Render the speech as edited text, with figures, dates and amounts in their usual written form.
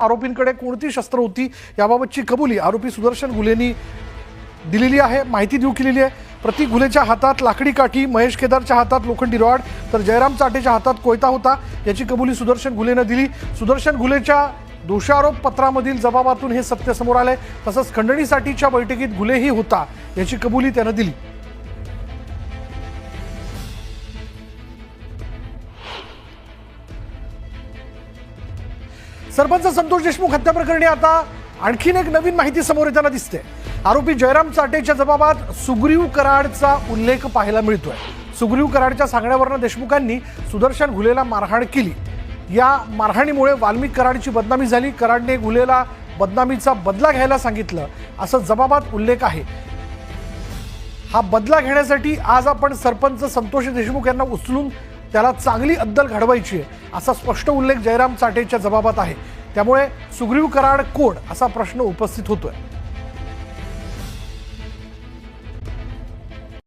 आरोपींकडे कोणती शस्त्र होती याबाबतची कबुली आरोपी सुदर्शन घुलेंनी दिलेली आहे, माहिती देऊ केलेली आहे। प्रतीक घुलेच्या हातात लाकडी काठी, महेश केदारच्या हातात लोखंडी रॉड तर जयराम चाटेच्या हातात कोयता होता, याची कबुली सुदर्शन घुलेनं दिली। सुदर्शन घुलेच्या दोषारोप पत्रामधील जबाबातून हे सत्य समोर आले। तसंच खंडणीसाठीच्या बैठकीत घुलेही होता, याची कबुली त्यानं दिली। सरपंच संतोष देशमुख हत्या प्रकरणी आता आणखीन एक नवीन माहिती समोर येताना दिसते। आरोपी जयराम चाटेच्या जबाबात सुग्रीव कराडचा उल्लेख पाहायला मिळतोय। सुग्रीव कराडच्या सांगण्यावरून देशमुखांनी सुदर्शन घुलेला मारहाण केली। या मारहाणीमुळे वाल्मिक कराडची बदनामी झाली। कराडने घुलेला बदनामीचा बदला घ्यायला सांगितलं, असं जबाबात उल्लेख आहे। हा बदला घेण्यासाठी आज आपण सरपंच संतोष देशमुख यांना उचलून त्याला चांगली अद्दल घडवायची आहे, असा स्पष्ट उल्लेख जयराम चाटेच्या जबाबात आहे। त्यामुळे सुग्रीव कराड कोण असा प्रश्न उपस्थित होतोय।